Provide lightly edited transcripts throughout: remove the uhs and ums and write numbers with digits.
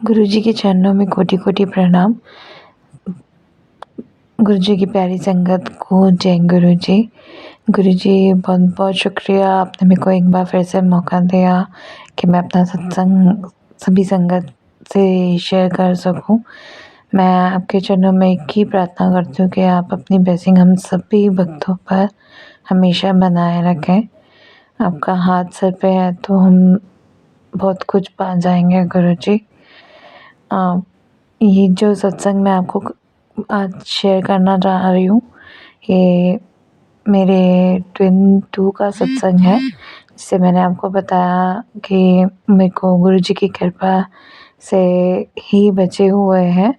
गुरुजी के चरणों में कोटि-कोटि प्रणाम। गुरुजी की प्यारी संगत को जय गुरुजी। गुरुजी बहुत-बहुत शुक्रिया, आपने मेरे को एक बार फिर से मौका दिया कि मैं अपना सत्संग सभी संगत से शेयर कर सकूं। मैं आपके चरणों में एक ही प्रार्थना करती हूँ कि आप अपनी ब्लेसिंग हम सभी भक्तों पर हमेशा बनाए रखें। आपका हाथ सर पे है तो हम बहुत कुछ पा जाएंगे गुरुजी। ये जो सत्संग मैं आपको आज शेयर करना चाह रही हूँ, ये मेरे ट्विन 2 का सत्संग है, जिससे मैंने आपको बताया कि मेरे को गुरुजी की कृपा से ही बचे हुए हैं।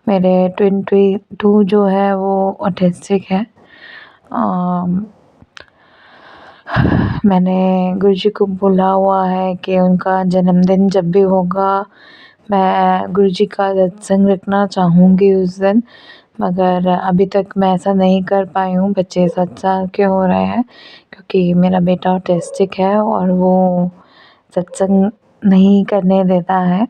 मेरे ट्विन 2 जो है वो ऑटिस्टिक है। मैंने गुरुजी को बोला हुआ है कि उनका जन्मदिन जब भी होगा मैं गुरुजी का सत्संग रखना चाहूँगी उस दिन, मगर अभी तक मैं ऐसा नहीं कर पाई हूँ। बच्चे 7 साल के हो रहे हैं क्योंकि मेरा बेटा ऑटिस्टिक है और वो सत्संग नहीं करने देता है।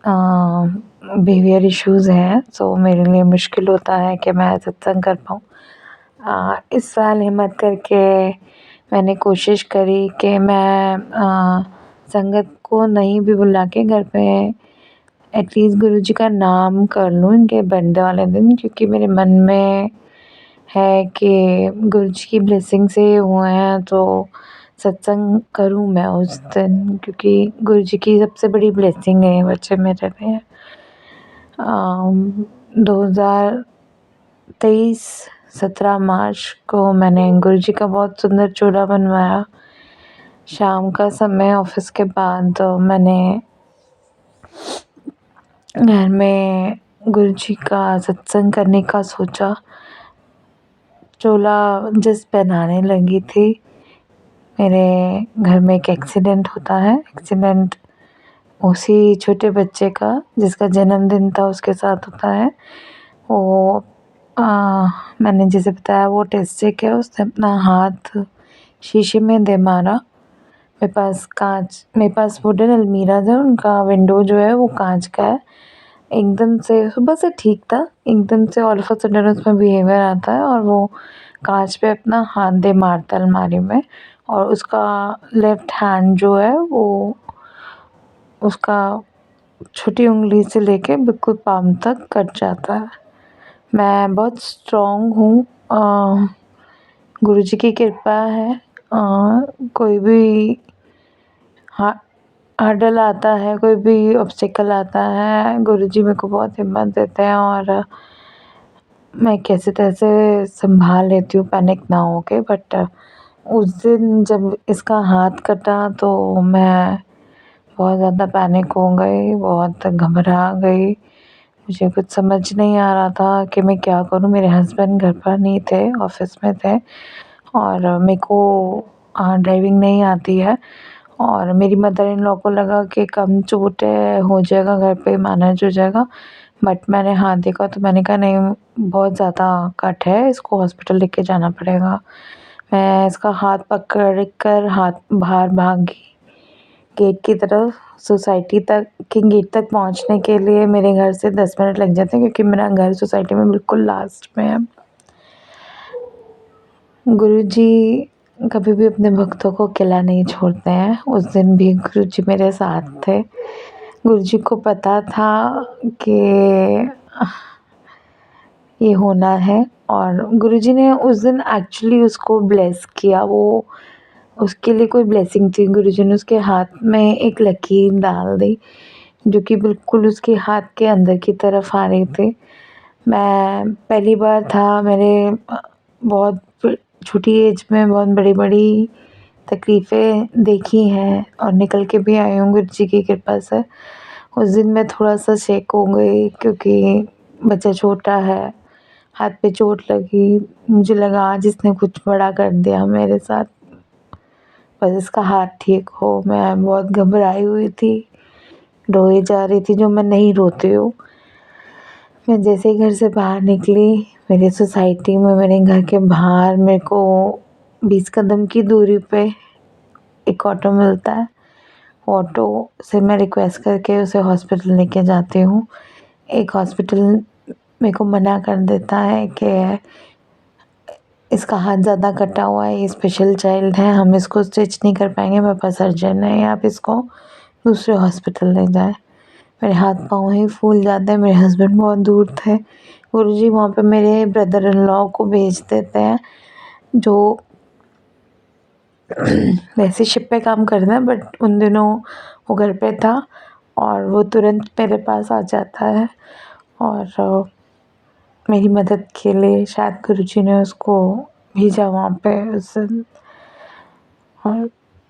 बिहेवियर इश्यूज़ हैं, सो मेरे लिए मुश्किल होता है कि मैं सत्संग कर पाऊँ। इस साल हिम्मत करके मैंने कोशिश करी कि मैं संगत को नहीं भी बुला के घर पे एटलीस्ट गुरुजी का नाम कर लूँ इनके बर्थडे वाले दिन, क्योंकि मेरे मन में है कि गुरुजी की ब्लेसिंग से हुए हैं तो सत्संग करूँ मैं उस दिन, क्योंकि गुरुजी की सबसे बड़ी ब्लेसिंग है ये बच्चे मेरे लिए। 2023 17 मार्च को मैंने गुरुजी का बहुत सुंदर चूड़ा बनवाया। शाम का समय ऑफिस के बाद मैंने घर में गुरुजी का सत्संग करने का सोचा। चोला जिस पहनाने लगी थी, मेरे घर में एक एक्सीडेंट होता है। एक्सीडेंट उसी छोटे बच्चे का जिसका जन्मदिन था उसके साथ होता है। वो मैंने जैसे बताया वो ऑटिस्टिक है। उसने अपना हाथ शीशे में दे मारा। मेरे पास वुडन अलमीराज है, उनका विंडो जो है वो कांच का है। एकदम से सुबह से ठीक था, एकदम से ऑल ऑफ अ सडन उसमें बिहेवियर आता है और वो कांच पे अपना हाथ दे मारता अलमारी में, और उसका लेफ्ट हैंड जो है वो उसका छोटी उंगली से लेके बिल्कुल पाम तक कट जाता है। मैं बहुत स्ट्रॉन्ग हूँ, गुरुजी की कृपा है। कोई भी हर्डल आता है, कोई भी ऑब्स्टिकल आता है, गुरुजी मेरे को बहुत हिम्मत देते हैं और मैं कैसे तैसे संभाल लेती हूँ पैनिक ना होके। बट उस दिन जब इसका हाथ कटा तो मैं बहुत ज़्यादा पैनिक हो गई, बहुत घबरा गई। मुझे कुछ समझ नहीं आ रहा था कि मैं क्या करूँ। मेरे हस्बैंड घर पर नहीं थे, ऑफिस में थे, और मेरे को ड्राइविंग नहीं आती है। और मेरी मदर इन लॉ को लगा कि कम चोट है, हो जाएगा, घर पे मैनेज हो जाएगा। बट मैंने हाथ देखा तो मैंने कहा नहीं, बहुत ज़्यादा कट है, इसको हॉस्पिटल लेके जाना पड़ेगा। मैं इसका हाथ पकड़ कर हाथ बाहर भागी गेट की तरफ। सोसाइटी तक के गेट तक पहुंचने के लिए मेरे घर से 10 मिनट लग जाते हैं, क्योंकि मेरा घर सोसाइटी में बिल्कुल लास्ट में है। गुरुजी कभी भी अपने भक्तों को अकेला नहीं छोड़ते हैं। उस दिन भी गुरुजी मेरे साथ थे। गुरुजी को पता था कि ये होना है, और गुरुजी ने उस दिन एक्चुअली उसको ब्लेस किया। वो उसके लिए कोई ब्लेसिंग थी। गुरुजी ने उसके हाथ में एक लकीर डाल दी जो कि बिल्कुल उसके हाथ के अंदर की तरफ आ रही थी। मैं पहली बार था, मैंने बहुत छोटी एज में बहुत बड़ी-बड़ी तकलीफ़ें देखी हैं और निकल के भी आई हूँ गुरुजी की कृपा से। उस दिन मैं थोड़ा-सा शेक हो गई क्योंकि बच्चा छोटा है, हाथ पे चोट लगी। मुझे लगा आज इसने कुछ बड़ा कर दिया मेरे साथ, बस इसका हाथ ठीक हो। मैं बहुत घबराई हुई थी, रोई जा रही थी, जो मैं नहीं रोती हूँ। मैं जैसे ही घर से बाहर निकली, मेरी सोसाइटी में मेरे घर के बाहर मेरे को 20 कदम की दूरी पे एक ऑटो मिलता है। ऑटो से मैं रिक्वेस्ट करके उसे हॉस्पिटल लेके जाती हूँ। एक हॉस्पिटल मेरे को मना कर देता है कि इसका हाथ ज़्यादा कटा हुआ है, ये स्पेशल चाइल्ड है, हम इसको स्टिच नहीं कर पाएंगे, मेरे पास सर्जन है, आप इसको दूसरे हॉस्पिटल ले जाएं। मेरे हाथ पाँव ही फूल जाते हैं। मेरे हस्बैंड बहुत दूर थे। गुरुजी वहाँ पे मेरे ब्रदर इन लॉ को भेज देते हैं, जो वैसे शिप पे काम करता है, बट उन दिनों वो घर पे था और वो तुरंत मेरे पास आ जाता है और मेरी मदद के लिए शायद गुरुजी ने उसको भेजा वहाँ पे उस दिन। और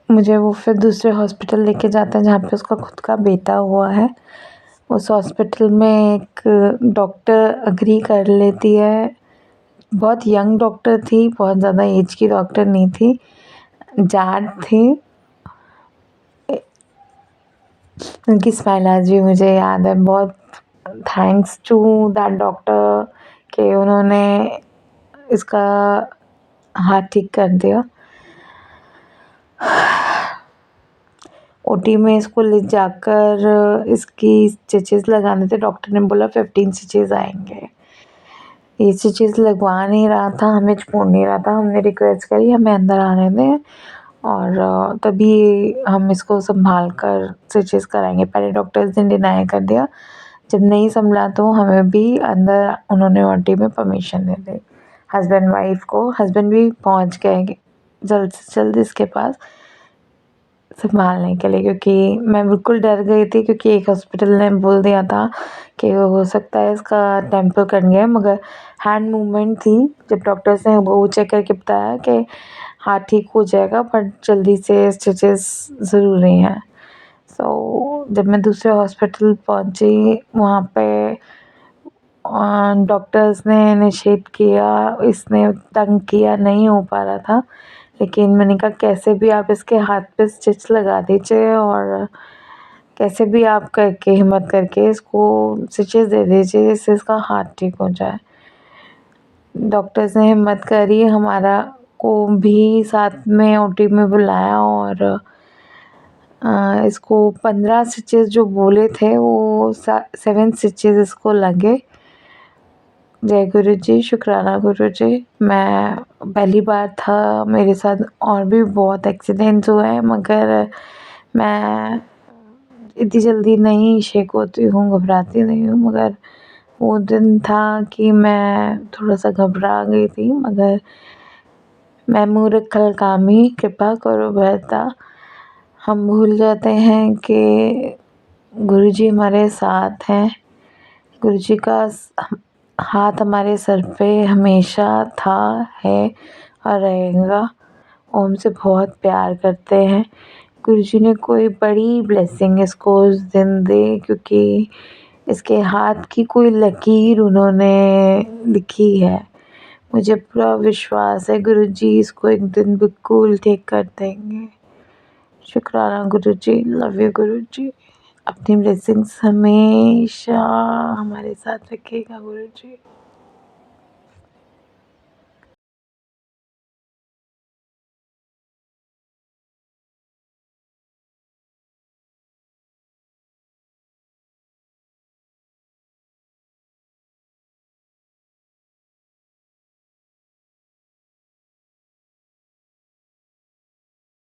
मुझे वो फिर दूसरे हॉस्पिटल लेके जाता है जहाँ पे उसका खुद का बेटा हुआ है। उस हॉस्पिटल में एक डॉक्टर एग्री कर लेती है, बहुत यंग डॉक्टर थी, बहुत ज़्यादा एज की डॉक्टर नहीं थी, जाट थी। उनकी स्माइल आज भी मुझे याद है। बहुत थैंक्स टू दैट डॉक्टर कि उन्होंने इसका हाथ ठीक कर दिया। ओटी में इसको ले जाकर इसकी स्टिचेस लगाने थे। डॉक्टर ने बोला 15 स्टिचेस आएंगे। ये स्टिचेस लगवा नहीं रहा था, हमें छोड़ नहीं रहा था। हमने रिक्वेस्ट करी हमें अंदर आने दें और तभी हम इसको संभाल कर स्टिचेस कराएंगे। पहले डॉक्टर्स ने डिनाई कर दिया, जब नहीं संभला तो हमें भी अंदर उन्होंने ओटी में परमिशन दे दी। हस्बैंड वाइफ को, हस्बैंड भी पहुंच गए जल्द से जल्द इसके पास संभालने के लिए, क्योंकि मैं बिल्कुल डर गई थी, क्योंकि एक हॉस्पिटल ने बोल दिया था कि हो सकता है इसका टेम्पर कट गया, मगर हैंड मूवमेंट थी। जब डॉक्टर्स ने वो चेक करके बताया कि हाँ ठीक हो जाएगा, बट जल्दी से स्टिचेस ज़रूरी हैं। सो जब मैं दूसरे हॉस्पिटल पहुंची, वहाँ पे डॉक्टर्स ने इनिशिएट किया, इसने तंग किया, नहीं हो पा रहा था, लेकिन मैंने कहा कैसे भी आप इसके हाथ पे स्टिच लगा दीजिए और कैसे भी आप करके हिम्मत करके इसको स्टिचेस दे दीजिए जिससे इसका हाथ ठीक हो जाए। डॉक्टर्स ने हिम्मत करी, हमारा को भी साथ में ओटी में बुलाया और इसको 15 स्टिचेस जो बोले थे वो 7 स्टिचेस इसको लगे। जय गुरु जी, शुक्राना गुरु जी। मैं पहली बार था, मेरे साथ और भी बहुत एक्सीडेंट्स हुए हैं, मगर मैं इतनी जल्दी नहीं शेक होती हूँ, घबराती नहीं हूँ। मगर वो दिन था कि मैं थोड़ा सा घबरा गई थी, मगर मैं मूर्ख खल कामी कृपा करो बहता। हम भूल जाते हैं कि गुरुजी हमारे साथ हैं। गुरुजी का हाथ हमारे सर पे हमेशा था, है और रहेगा। वो हमसे बहुत प्यार करते हैं। गुरुजी ने कोई बड़ी ब्लेसिंग इसको उस दिन दी, क्योंकि इसके हाथ की कोई लकीर उन्होंने लिखी है। मुझे पूरा विश्वास है गुरुजी इसको एक दिन बिल्कुल ठीक कर देंगे। शुक्राना गुरुजी, लव यू गुरुजी। अपनी ब्लेसिंग्स हमेशा हमारे साथ रखिएगा गुरुजी।